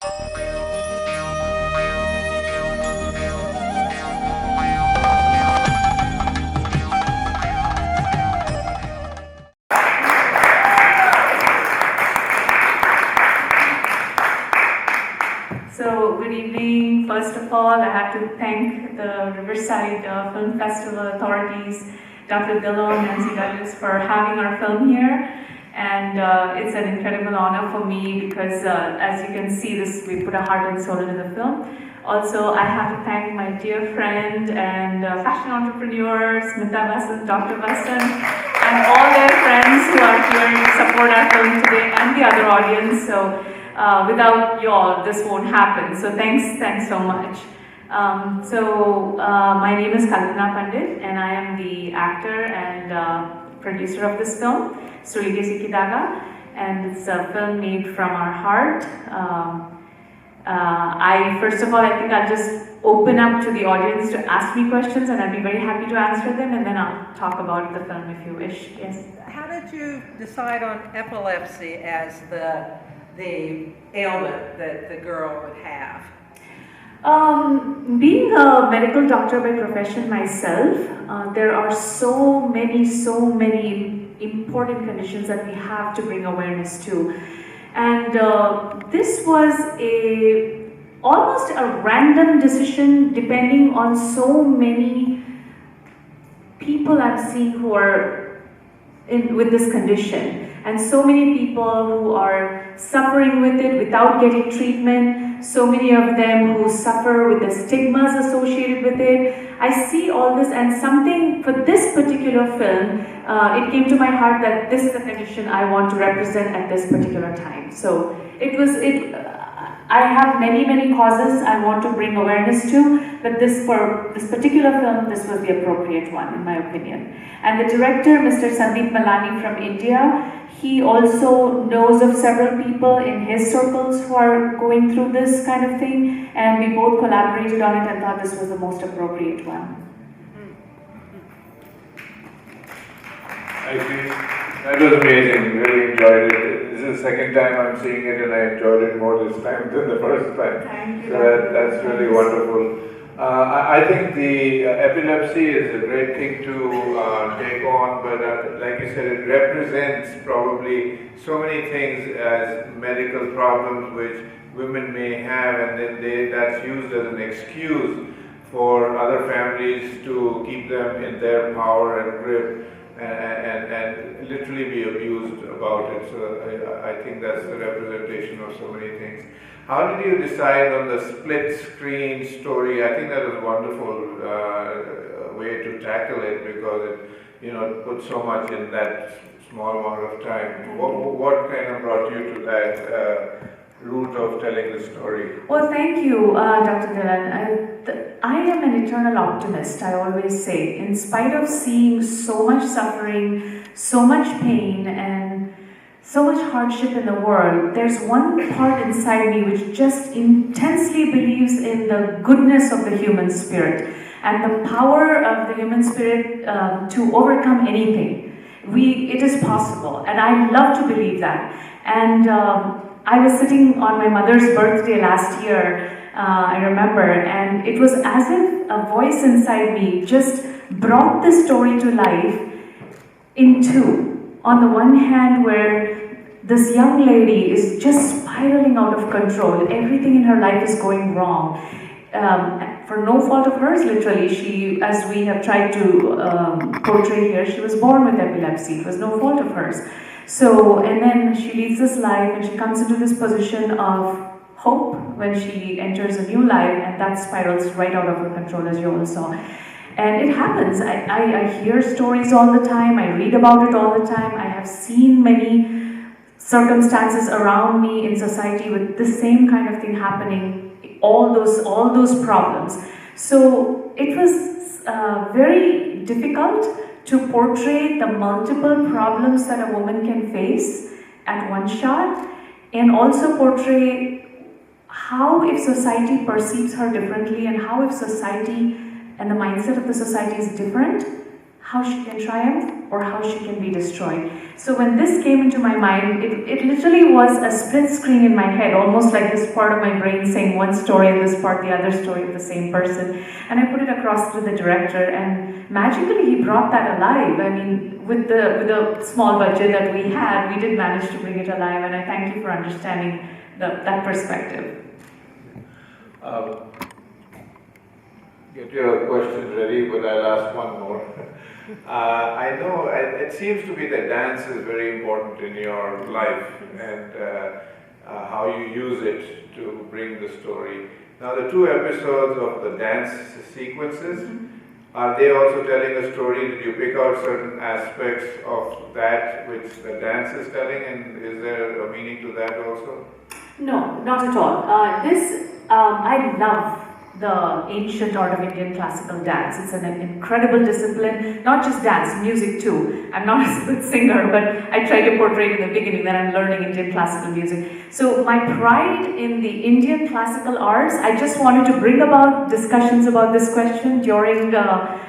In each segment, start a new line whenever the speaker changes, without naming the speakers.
So, good evening. First of all, I have to thank the Riverside Film Festival authorities, Dr. Dhillon and Nancy Douglas for having our film here. And it's an incredible honor for me because as you can see, we put a heart and soul into the film. Also, I have to thank my dear friend and fashion entrepreneur, Smita Vasant, Dr. Vasant, and all their friends who are here to support our film today and the other audience. So, without y'all, this won't happen. So thanks so much. My name is Kalpana Pandit, and I am the actor and producer of this film, Sulige Sikkidaaga, and it's a film made from our heart. First of all, I think I'll just open up to the audience to ask me questions, and I'll be very happy to answer them, and then I'll talk about the film if you wish. Yes.
How did you decide on epilepsy as the ailment that the girl would have?
Being a medical doctor by profession myself, there are so many important conditions that we have to bring awareness to. And this was almost a random decision depending on so many people I'm seeing who are with this condition. And so many people who are suffering with it without getting treatment, so many of them who suffer with the stigmas associated with it. I see all this, and something for this particular film, it came to my heart that this is a condition I want to represent at this particular time. So I have many causes I want to bring awareness to, but for this particular film, this was the appropriate one in my opinion. And the director, Mr. Malani from India, he also knows of several people in his circles who are going through this kind of thing, and we both collaborated on it and thought this was the most appropriate one.
I think that was amazing, really enjoyed it. This is the second time I'm seeing it and I enjoyed it more this time than the first time.
Thank you.
So that's really wonderful. I think the epilepsy is a great thing to take on, but like you said, it represents probably so many things as medical problems which women may have, and then that's used as an excuse for other families to keep them in their power and grip and literally be abused about it. So I think that's the representation of so many things. How did you decide on the split screen story? I think that was a wonderful way to tackle it because it put so much in that small amount of time. What kind of brought you to that route of telling the story?
Well, thank you, Dr. Dhillon. I am an eternal optimist, I always say. In spite of seeing so much suffering, so much pain, and so much hardship in the world, there's one part inside me which just intensely believes in the goodness of the human spirit and the power of the human spirit to overcome anything. It is possible, and I love to believe that. And I was sitting on my mother's birthday last year, I remember, and it was as if a voice inside me just brought this story to life in two. On the one hand, where this young lady is just spiraling out of control, everything in her life is going wrong. For no fault of hers, literally, she, as we have tried to portray here, she was born with epilepsy. It was no fault of hers. So, and then she leads this life and she comes into this position of hope when she enters a new life, and that spirals right out of her control, as you all saw. And it happens. I hear stories all the time, I read about it all the time, I have seen many circumstances around me in society with the same kind of thing happening, all those problems. So it was very difficult to portray the multiple problems that a woman can face at one shot, and also portray how if society perceives her differently, and how if society and the mindset of the society is different, how she can triumph or how she can be destroyed. So when this came into my mind, it literally was a split screen in my head, almost like this part of my brain saying one story and this part the other story of the same person. And I put it across to the director, and magically he brought that alive. I mean, with the small budget that we had, we did manage to bring it alive, and I thank you for understanding that perspective.
Get your questions ready, but I'll ask one more. I know it seems to be that dance is very important in your life, and how you use it to bring the story. Now, the 2 episodes of the dance sequences, are they also telling a story? Did you pick out certain aspects of that which the dance is telling, and is there a meaning to that also?
No, not at all. I love the ancient art of Indian classical dance. It's an incredible discipline, not just dance, music too. I'm not a good singer, but I tried to portray in the beginning that I'm learning Indian classical music. So my pride in the Indian classical arts, I just wanted to bring about discussions about this question during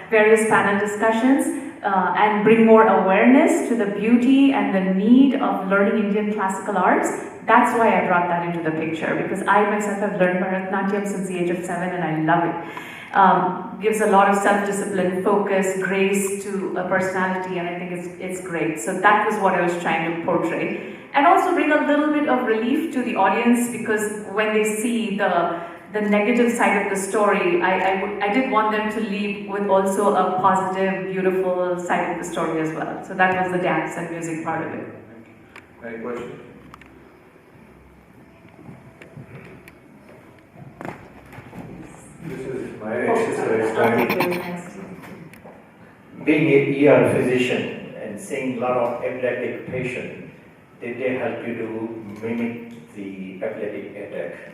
various panel discussions. And bring more awareness to the beauty and the need of learning Indian classical arts. That's why I brought that into the picture, because I myself have learned Bharatanatyam since the age of 7 and I love it. Gives a lot of self-discipline, focus, grace to a personality, and I think it's great. So that was what I was trying to portray. And also bring a little bit of relief to the audience, because when they see the negative side of the story, I did want them to leave with also a positive, beautiful side of the story as well. So that was the dance and music part of it.
Any questions? This is my exercise time.
Being an ER physician and seeing a lot of epileptic patients, did they help you to mimic the epileptic attack?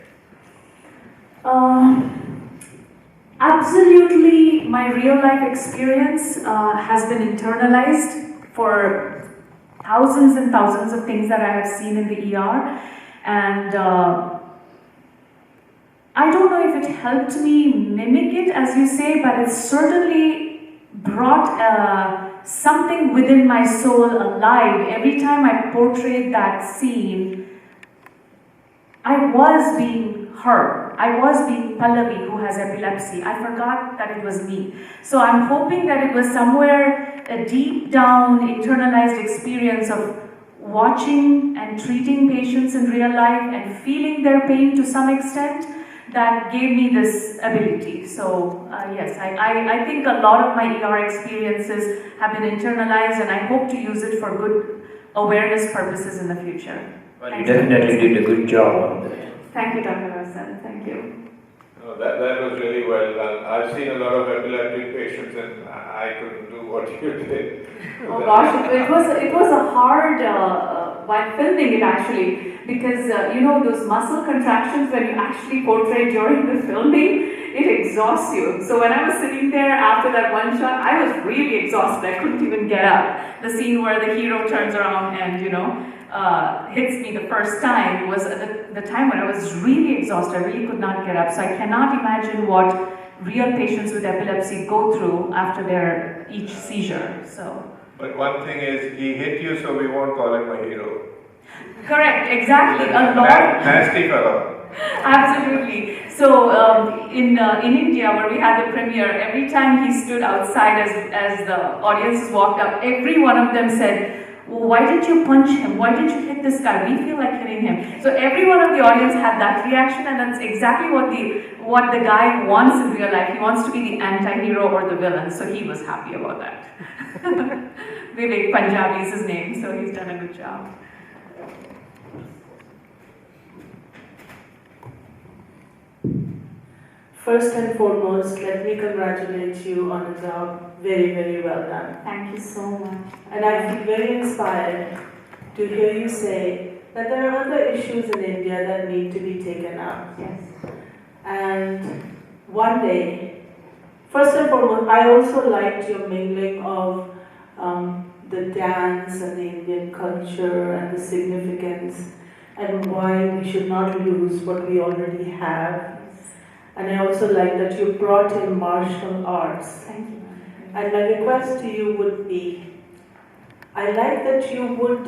Absolutely, my real life experience has been internalized for thousands and thousands of things that I have seen in the ER, and I don't know if it helped me mimic it, as you say, but it certainly brought something within my soul alive. Every time I portrayed that scene, I was being her. I was being Pallavi, who has epilepsy. I forgot that it was me. So I'm hoping that it was somewhere a deep down internalized experience of watching and treating patients in real life and feeling their pain to some extent that gave me this ability. So yes, I think a lot of my ER experiences have been internalized, and I hope to use it for good awareness purposes in the future.
Well, you definitely did a good job on that.
Thank you, Dr. Vasant. Thank you.
No, that was really well done. I've seen a lot of epileptic patients, and I couldn't do what you did.
Oh gosh, it was a hard while filming it actually, because you know those muscle contractions when you actually portray during the filming, it exhausts you. So when I was sitting there after that one shot, I was really exhausted. I couldn't even get up. The scene where the hero turns around and hits me the first time was the time when I was really exhausted. I really could not get up. So I cannot imagine what real patients with epilepsy go through after their each seizure. So.
But one thing is, he hit you, so we won't call him a hero.
Correct, exactly. A lot.
Nasty fellow.
Absolutely. So in India, where we had the premiere, every time he stood outside as the audiences walked up, every one of them said, well, why did you punch him? Why did you hit this guy? We feel like hitting him. So every one of the audience had that reaction, and that's exactly what the guy wants in real life. He wants to be the anti-hero or the villain, so he was happy about that. Vivek Punjabi is his name, so he's done a good job.
First and foremost, let me congratulate you on a job very, very well done.
Thank you so much.
And I feel very inspired to hear you say that there are other issues in India that need to be taken up.
Yes.
And one day, first and foremost, I also liked your mingling of the dance and the Indian culture and the significance and why we should not lose what we already have. And I also like that you brought in martial arts.
Thank you.
And my request to you would be, I like that you would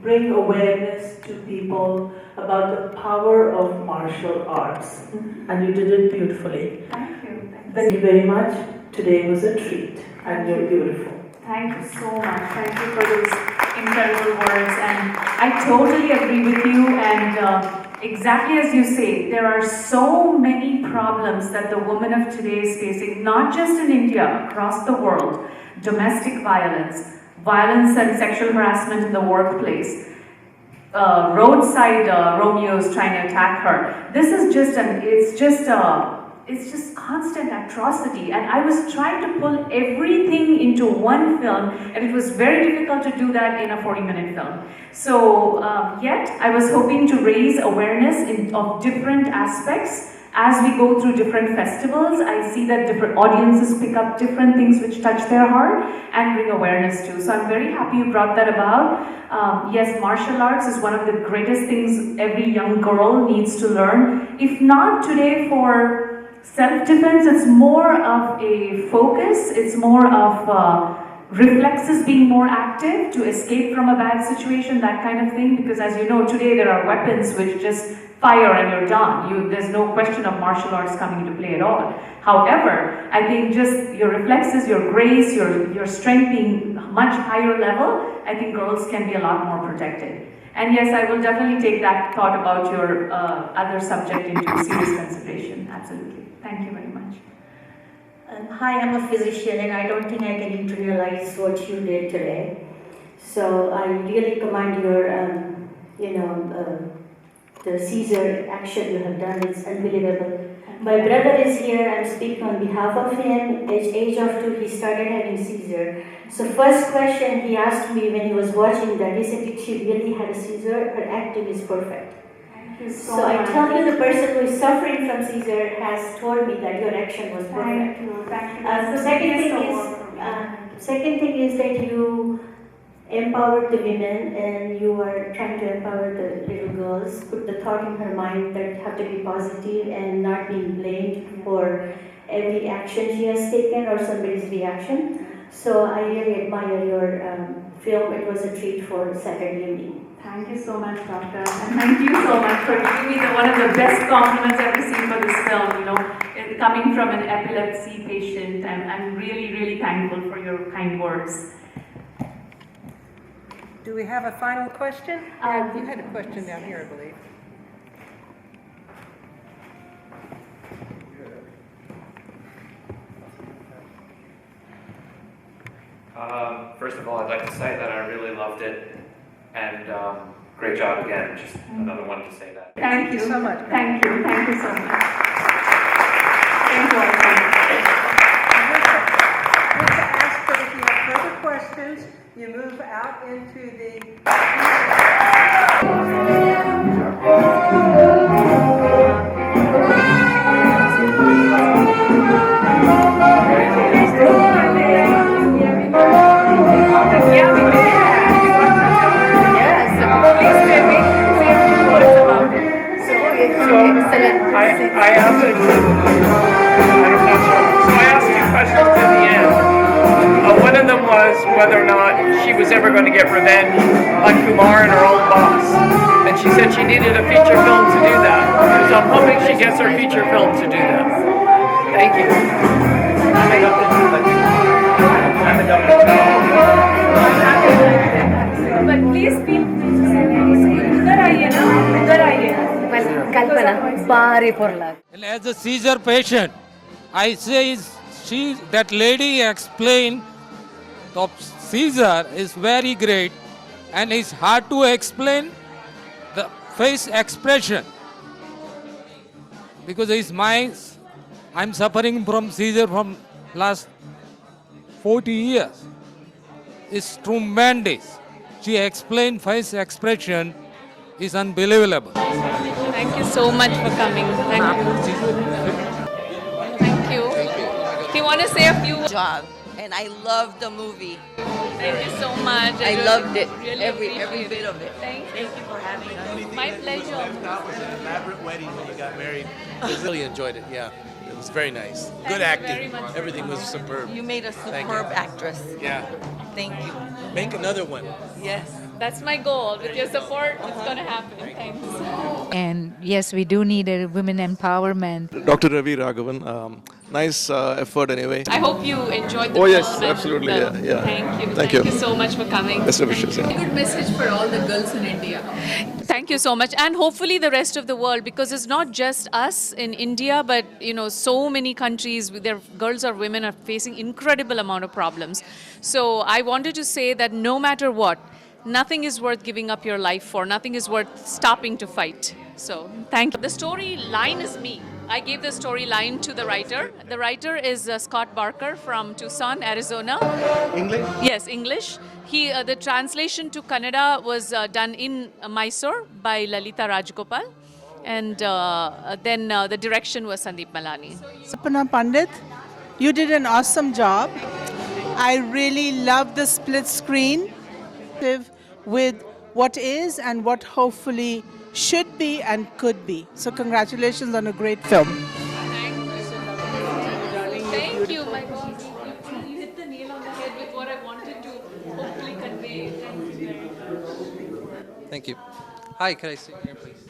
bring awareness to people about the power of martial arts. And you did it beautifully.
Thank you.
Thank you very much. Today was a treat, and you're beautiful.
Thank you so much. Thank you for those incredible words. And I totally agree with you. And exactly as you say, there are so many problems that the woman of today is facing, not just in India, across the world. Domestic violence, violence and sexual harassment in the workplace, roadside Romeos trying to attack her. This is just it's just constant atrocity, and I was trying to pull everything into one film, and it was very difficult to do that in a 40-minute film. So yet I was hoping to raise awareness of different aspects. As we go through different festivals, I see that different audiences pick up different things which touch their heart and bring awareness to. So I'm very happy you brought that about. Yes, martial arts is one of the greatest things every young girl needs to learn. If not today for self-defense, it's more of a focus, it's more of reflexes being more active to escape from a bad situation, that kind of thing. Because as you know, today there are weapons which just fire and you're done. There's no question of martial arts coming into play at all. However, I think just your reflexes, your grace, your strength being much higher level, I think girls can be a lot more protected. And yes, I will definitely take that thought about your other subject into serious consideration. Absolutely. Thank you very much.
Hi, I'm a physician and I don't think I can internalize what you did today. So I really commend your, the Caesar action you have done. It's unbelievable. My brother is here. I'm speaking on behalf of him. At age of 2, he started having Caesar. So first question he asked me when he was watching that, he said, did she really have a Caesar? Her acting is perfect. So I tell you, the person who is suffering from Caesar has told me that your action was perfect.
Thank you.
The second thing is that you empowered the women and you are trying to empower the little girls, put the thought in her mind that have to be positive and not being blamed for every action she has taken or somebody's reaction. So I really admire your film. It was a treat for Saturday evening.
Thank you so much, Doctor. And thank you so much for giving me one of the best compliments I've received for this film. Coming from an epilepsy patient, I'm really, really thankful for your kind words.
Do we have a final question? You had a question down here, I believe.
First of all, I'd like to say that I really loved it, and great job again. Just another one to say that.
Thank you so much.
Thank you so much. Thank you all.
I'd like to ask that if you have further questions, you move out into the...
I asked two questions at the end. One of them was whether or not she was ever going to get revenge on Kumar and her old boss. And she said she needed a feature film to do that. So I'm hoping she gets her feature film to do that. Thank you.
But please feel free to say
Kalpana, bari porla.
And as a seizure patient, I say that lady explained the seizure is very great and it's hard to explain the face expression because I'm suffering from seizure from last 40 years. It's tremendous. She explained face expression is unbelievable.
Thank you so much for coming. Thank you. Do you want to say a few
job, and I loved the movie.
Thank you so much.
I loved it.
Really
Every bit of it.
Thank you for having us. My pleasure.
It was an elaborate wedding when you got married. I really enjoyed it, yeah. It was very nice.
Thank
Good
you
acting.
very much for
Everything was
coming.
superb.
You made a
Thank
superb
you.
actress.
Yeah.
Thank you.
Make another one.
Yes, that's my goal. With your support, it's going to happen. Thanks.
And yes, we do need a women empowerment.
Dr.Ravi Raghavan, nice effort anyway.
I hope you enjoyed the
Oh,
film.
yes,
and
absolutely,
the-
yeah.
Thank you.
Thank
Thank
you.
you so much for coming.
Best wishes, yeah.
Good message for all the girls in India. Thank you so much, and hopefully the rest of the world, because it's not just us in India, but so many countries, their girls or women are facing incredible amount of problems. So I wanted to say that no matter what, nothing is worth giving up your life for. Nothing is worth stopping to fight. So thank you. The storyline is me. I gave the storyline to the writer. The writer is Scott Barker from Tucson, Arizona.
English?
Yes, English. The translation to Kannada was done in Mysore by Lalita Rajgopal, and then the direction was Sandeep Malani.
Kalpana Pandit, you did an awesome job. I really love the split screen with what is and what hopefully should be and could be. So congratulations on a great film.
Thank you, my God. You hit the nail on the head with what I wanted to hopefully convey. Thank you very much.
Thank you. Hi, can I sit here, please?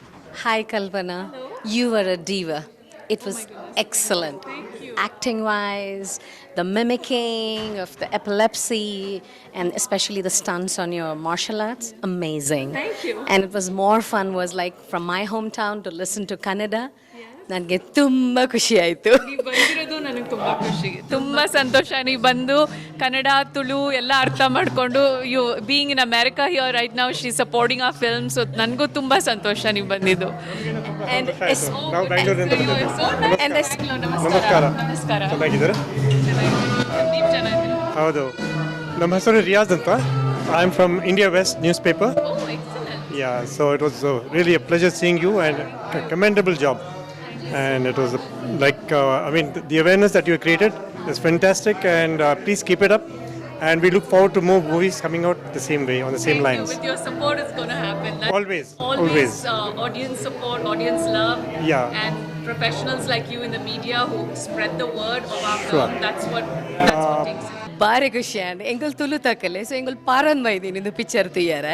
Hi, Kalpana.
Hello.
You were a diva. It was excellent.
Thank you.
Acting wise, the mimicking of the epilepsy, and especially the stunts on your martial arts, amazing.
Thank you.
And it was more fun, was like from my hometown to listen to Kannada. ನನಗೆ ತುಂಬ ಖುಷಿ ಆಯಿತು.
ನೀವು ಬಂದಿರೋದು ನನಗೆ ತುಂಬ ಖುಷಿ, ತುಂಬ ಸಂತೋಷ. ನೀವು ಬಂದು ಕನ್ನಡ, ತುಳು ಎಲ್ಲ ಅರ್ಥ ಮಾಡಿಕೊಂಡು being in America here right now she supporting ಆ ಫಿಲ್ಮ್. ಸೊ ನನಗೂ ತುಂಬ ಸಂತೋಷ ನೀವು ಬಂದಿದ್ದು.
ನಮಸ್ಕಾರ.
ನಮಸ್ಕಾರ.
ಚೆನ್ನಾಗಿದ್ದೀರಾ?
ನೀವು ಚೆನ್ನಾಗಿದ್ದೀರಾ?
ಹೌದು, ನಮ್ಮ ಹೆಸರು ರಿಯಾಜ್ ಅಂತ. I am from India West newspaper. Yeah, so it was really a pleasure seeing you and a commendable job. And it was the awareness that you created is fantastic, and please keep it up. And we look forward to more movies coming out the same way, on the same lines.
With your support, it's going to happen.
Always.
Audience support, audience love,
Yeah.
and professionals like you in the media who spread the word of our
Sure.
film. That's what takes it.
ಬಾರಿ ಖುಷಿ ಆಂಡ್ ಎಂಗಲ್ ತುಳು ತಕ್ಕಲೆ ಸೊ ಎಂಗಲ್ ಪಾರನ್ ಮೈದೀನಿ ಇದು ಪಿಕ್ಚರ್ ತುಯ್ಯಾರ.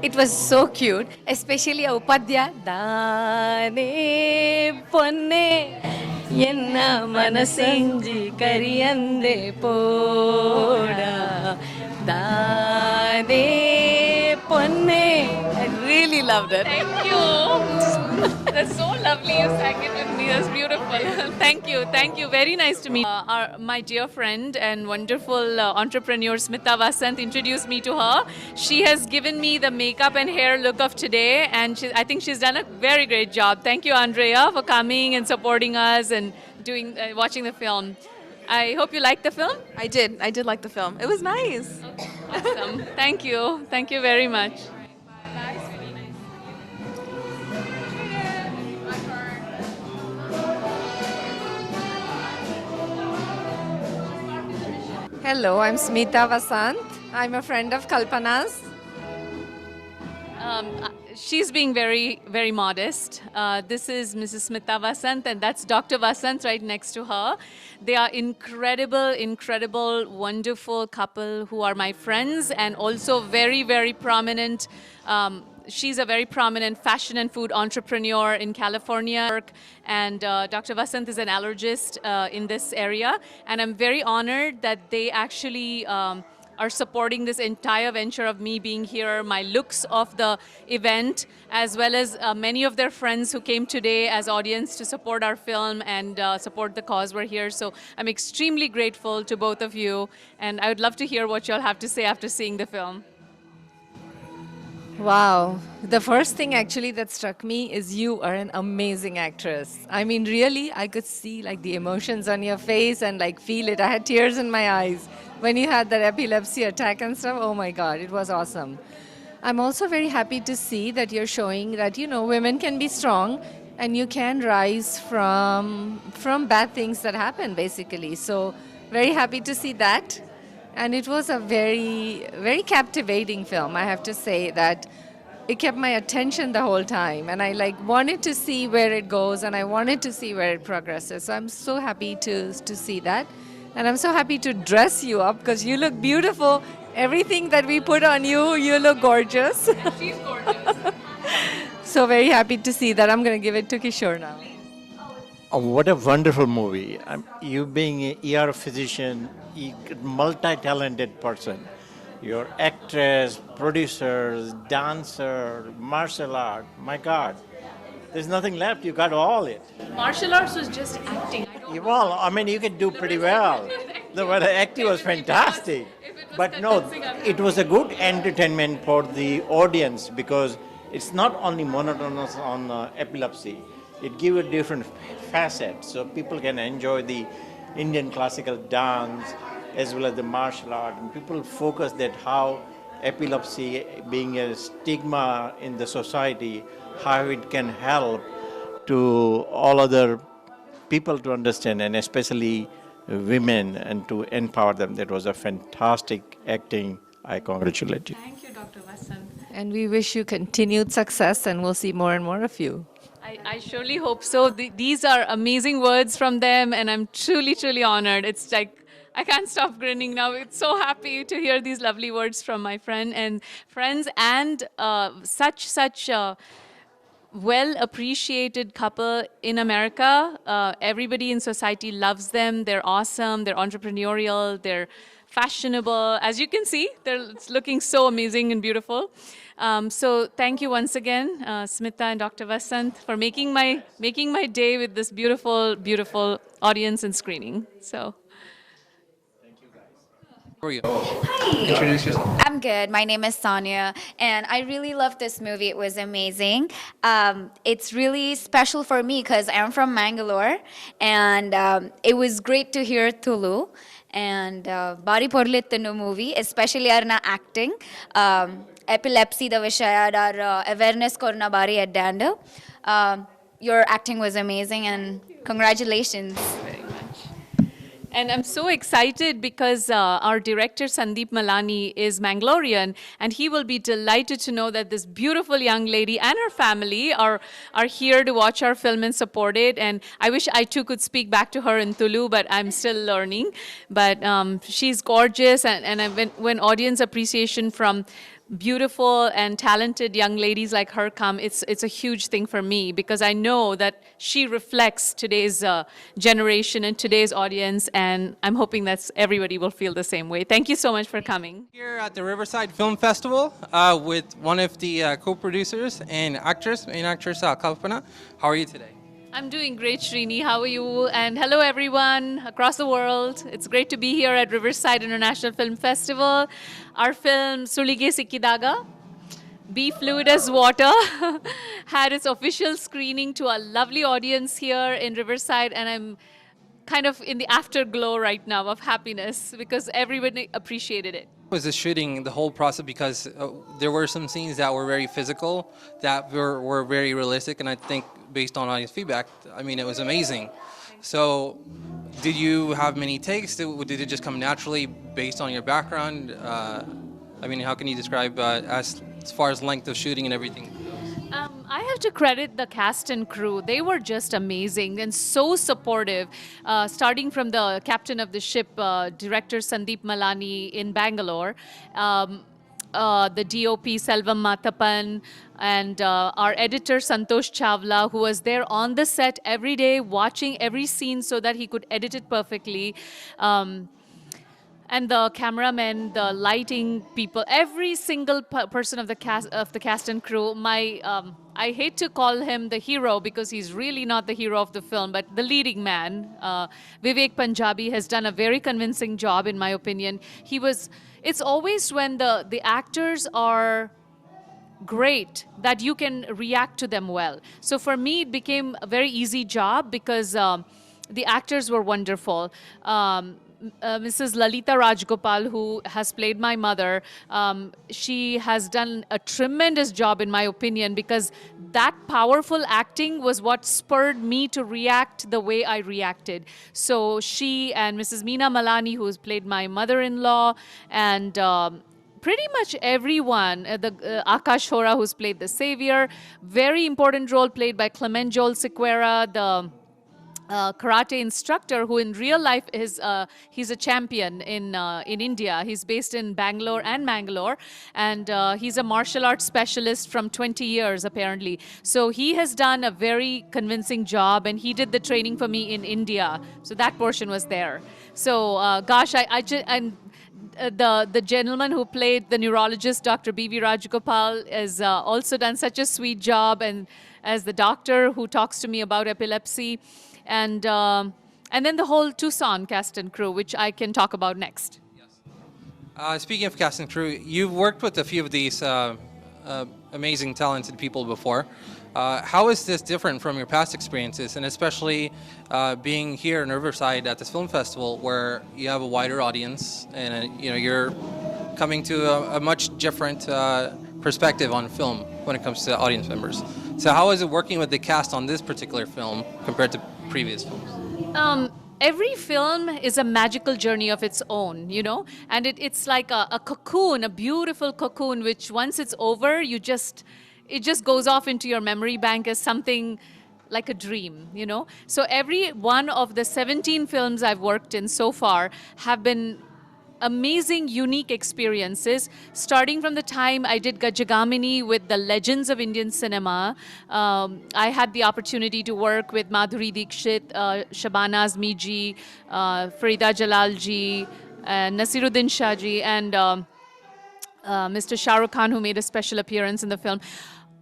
It was so cute, especially a upadya daane ponne enna manasinji kariyande poda daane ponne. I really loved it.
Thank you. That's so lovely. You sang it with me. That's beautiful. Thank you. Very nice to meet my dear friend and wonderful entrepreneur Smita Vasant introduced me to her. She has given me the makeup and hair look of today, and I think she's done a very great job. Thank you, Andrea, for coming and supporting us and watching the film. I hope you liked the film.
I did like the film. It was nice.
Okay. Awesome. Thank you very much. Bye. Really nice.
Hello, I'm Smita Vasant. I'm a friend of Kalpana's.
She's being very, very modest. This is Mrs. Smita Vasant, and that's Dr. Vasant right next to her. They are incredible, wonderful couple who are my friends, and also very, very prominent. She's a very prominent fashion and food entrepreneur in California, and Dr. Vasant is an allergist in this area, and I'm very honored that they actually are supporting this entire venture of me being here, my looks of the event, as well as many of their friends who came today as audience to support our film and support the cause. We're here. So I'm extremely grateful to both of you, and I would love to hear what y'all have to say after seeing the film.
Wow. The first thing actually that struck me is you are an amazing actress. I mean, really, I could see like the emotions on your face and like feel it. I had tears in my eyes when you had that epilepsy attack and stuff. Oh my God, it was awesome. I'm also very happy to see that you're showing that, women can be strong and you can rise from bad things that happen, basically. So very happy to see that. And it was a very, very captivating film. I have to say that it kept my attention the whole time, and I like wanted to see where it goes, and I wanted to see where it progresses. So I'm so happy to see that, and I'm so happy to dress you up because you look beautiful. Everything that we put on you, you look gorgeous.
She's gorgeous.
So very happy to see that. I'm going to give it to Kishore now.
Oh, what a wonderful movie. You being an ER physician, multi-talented person. You're actress, producer, dancer, martial art. My God, there's nothing left. You got all it.
Martial arts was just acting.
Well, I mean, you could do pretty well. The acting was fantastic. But no, it was a good entertainment for the audience because it's not only monotonous on epilepsy. It gives a different facet, so people can enjoy the Indian classical dance as well as the martial art. And people focus that how epilepsy being a stigma in the society, how it can help to all other people to understand, and especially women, and to empower them. That was a fantastic acting. I congratulate you.
Thank you, Dr. Vasant.
And we wish you continued success, and we'll see more and more of you.
I surely hope so. These are amazing words from them, and I'm truly, truly honored. It's like I can't stop grinning now. It's so happy to hear these lovely words from my friends and such well appreciated couple in America. Everybody in society loves them. They're awesome. They're entrepreneurial. They're fashionable. As you can see, they're looking so amazing and beautiful. So thank you once again, Smita and Dr. Vasant, for making my day with this beautiful, beautiful audience and screening. So.
How are you?
Hi.
Introduce yourself.
I'm good. My name is Sonia, and I really loved this movie. It was amazing. It's really special for me because I'm from Mangalore, and it was great to hear Tulu. And Bari Porlittanu movie, especially arna acting. Epilepsy, the Vishaya, awareness korna bari addanda. Your acting was amazing, and congratulations.
And I'm so excited because our director, Sandeep Malani, is Mangalorean, and he will be delighted to know that this beautiful young lady and her family are here to watch our film and support it. And I wish I too could speak back to her in Tulu, but I'm still learning. But she's gorgeous, and when audience appreciation from beautiful and talented young ladies like her come, it's a huge thing for me because I know that she reflects today's generation and today's audience, and I'm hoping that everybody will feel the same way. Thank you so much for coming.
Here at the Riverside Film Festival with one of the co-producers and actress, main actress Kalpana. How are you today?
I'm doing great, Srini. How are you? And hello, everyone across the world. It's great to be here at Riverside International Film Festival. Our film, Sulige Sikkidaaga, Be Fluid as Water, had its official screening to a lovely audience here in Riverside, and I'm kind of in the afterglow right now of happiness because everybody appreciated it.
Was the shooting, the whole process, because there were some scenes that were very physical, that were very realistic, and I think based on audience feedback, I mean, it was amazing. So did you have many takes? Did it just come naturally based on your background? I mean, how can you describe as far as length of shooting and everything?
I have to credit the cast and crew. They were just amazing and so supportive, starting from the captain of the ship, director Sandeep Malani in Bangalore, the DOP Selvam Matapan, and our editor Santosh Chawla, who was there on the set every day watching every scene so that he could edit it perfectly. And the cameramen, the lighting people, every single person of the cast and crew. I hate to call him the hero because he's really not the hero of the film, but the leading man, Vivek Punjabi, has done a very convincing job, in my opinion. It's always when the actors are great that you can react to them well. So for me, it became a very easy job because the actors were wonderful. Mrs. Lalita Rajgopal, who has played my mother, she has done a tremendous job, in my opinion, because that powerful acting was what spurred me to react the way I reacted. So she and Mrs. Meena Malani, who has played my mother-in-law, and pretty much everyone. Akash Hora, who's played the savior, very important role played by Clement Joel Sequeira, the karate instructor, who in real life is he's a champion in India. He's based in Bangalore and Mangalore, and he's a martial arts specialist from 20 years apparently. So he has done a very convincing job, and he did the training for me in India. So that portion was there. So gosh, the gentleman who played the neurologist, Dr. B.V. Rajagopal, has also done such a sweet job, and as the doctor who talks to me about epilepsy. And then the whole Tucson cast and crew, which I can talk about next.
Speaking of cast and crew, you've worked with a few of these amazing, talented people before. How is this different from your past experiences, and especially being here in Riverside at this film festival, where you have a wider audience, and you're coming to a much different perspective on film when it comes to audience members. So how is it working with the cast on this particular film compared to previous films?
Every film is a magical journey of its own, and it's like a cocoon, a beautiful cocoon, which once it's over, it just goes off into your memory bank as something like a dream, So every one of the 17 films I've worked in so far have been amazing, unique experiences, starting from the time I did Gajagamini with the legends of Indian cinema. I had the opportunity to work with Madhuri Dixit, Shabana Azmi, Farida Jalalji, Nasiruddin Shahji, and Mr. Shah Rukh Khan, who made a special appearance in the film.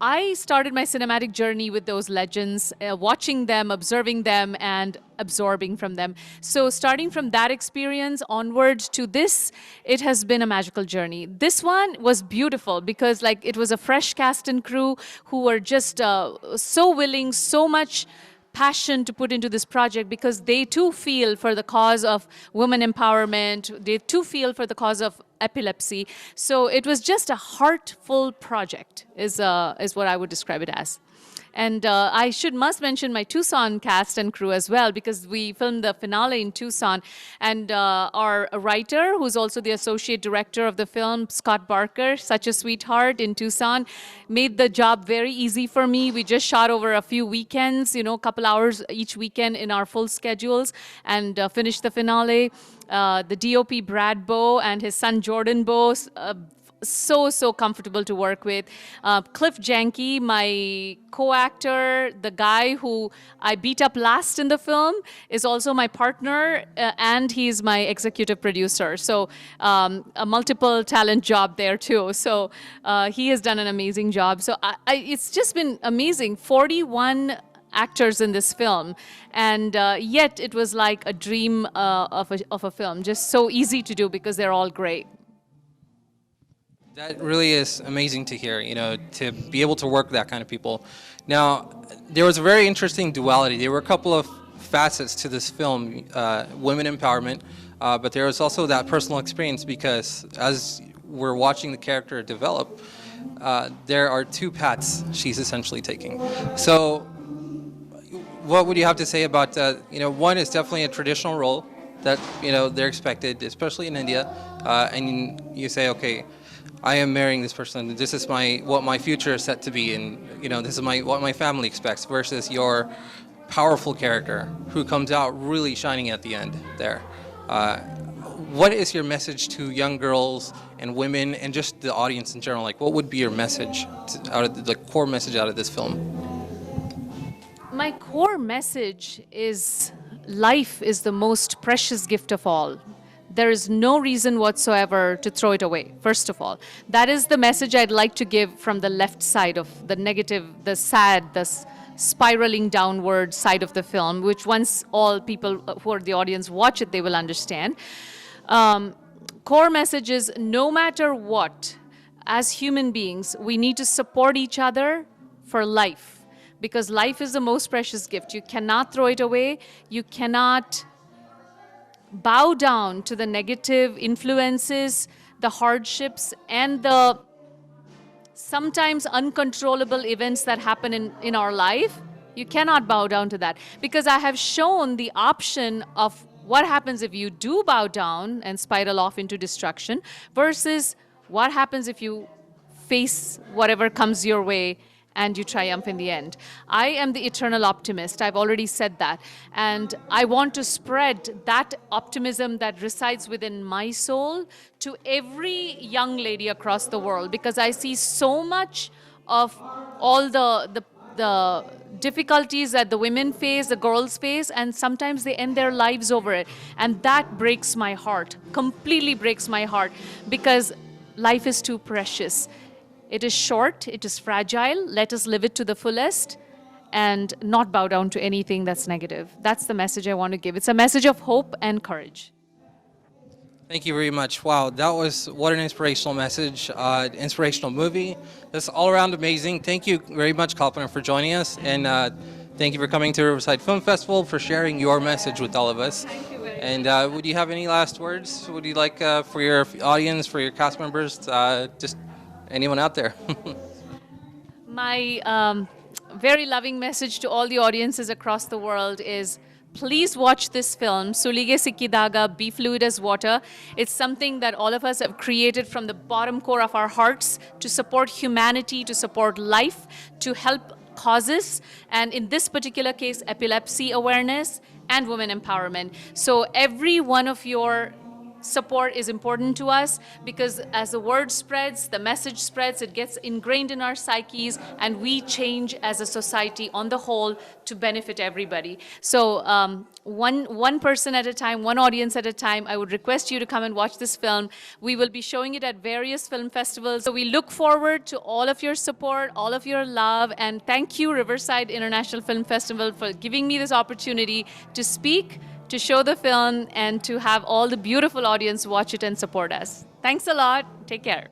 I started my cinematic journey with those legends, watching them, observing them, and absorbing from them. So starting from that experience onwards to this, it has been a magical journey. This one was beautiful because it was a fresh cast and crew who were just so willing, so much passion to put into this project, because they too feel for the cause of women empowerment. They too feel for the cause of epilepsy. So it was just a heartful project, is what I would describe it as. And I must mention my Tucson cast and crew as well, because we filmed the finale in Tucson. And our writer, who's also the associate director of the film, Scott Barker, such a sweetheart in Tucson, made the job very easy for me. We just shot over a few weekends, a couple hours each weekend in our full schedules, and finished the finale. The DOP, Brad Bowe, and his son, Jordan Bowe, so comfortable to work with. Cliff Janke, my co-actor, the guy who I beat up last in the film, is also my partner, and he's my executive producer. So a multiple talent job there too. So he has done an amazing job. So it's just been amazing. 41 actors in this film, and yet it was like a dream of a film. Just so easy to do because they're all great.
That really is amazing to hear, to be able to work with that kind of people. Now, there was a very interesting duality. There were a couple of facets to this film, women empowerment, but there was also that personal experience, because as we're watching the character develop, there are two paths she's essentially taking. So what would you have to say about, one is definitely a traditional role that, they're expected, especially in India, and you say, okay, I am marrying this person. This is what my future is set to be, and this is what my family expects. Versus your powerful character who comes out really shining at the end. There, what is your message to young girls and women, and just the audience in general? What would be your message out of the core message out of this film?
My core message is life is the most precious gift of all. There is no reason whatsoever to throw it away, first of all. That is the message I'd like to give from the left side of the negative, the sad, the spiraling downward side of the film, which once all people who are the audience watch it, they will understand. Core message is, no matter what, as human beings, we need to support each other for life, because life is the most precious gift. You cannot throw it away. You cannot bow down to the negative influences, the hardships, and the sometimes uncontrollable events that happen in our life. You cannot bow down to that, because I have shown the option of what happens if you do bow down and spiral off into destruction versus What happens if you face whatever comes your way and you triumph in the end? I am the eternal optimist. I've already said that. And I want to spread that optimism that resides within my soul to every young lady across the world, because I see so much of all the difficulties that the women face, the girls face, and sometimes they end their lives over it. And that breaks my heart, completely breaks my heart, because life is too precious. It is short, it is fragile. Let us live it to the fullest and not bow down to anything that's negative. That's the message I want to give. It's a message of hope and courage.
Thank you very much. Wow, that was what an inspirational message, inspirational movie. That's all around amazing. Thank you very much, Kalpana, for joining us. And thank you for coming to Riverside Film Festival, for sharing your message with all of us.
Thank you very much.
And would you have any last words? Would you like for your audience, for your cast members, just anyone out there?
My very loving message to all the audiences across the world is, please watch this film, Sulige Sikkidaaga, Be Fluid as Water. It's something that all of us have created from the bottom core of our hearts to support humanity, to support life, to help causes, and in this particular case, epilepsy awareness and women empowerment. So every one of your support is important to us, because as the word spreads, the message spreads, it gets ingrained in our psyches, and we change as a society on the whole to benefit everybody. So one person at a time, one audience at a time, I would request you to come and watch this film. We will be showing it at various film festivals. So we look forward to all of your support, all of your love, and thank you, Riverside International Film Festival, for giving me this opportunity to speak, to show the film, and to have all the beautiful audience watch it and support us. Thanks a lot. Take care.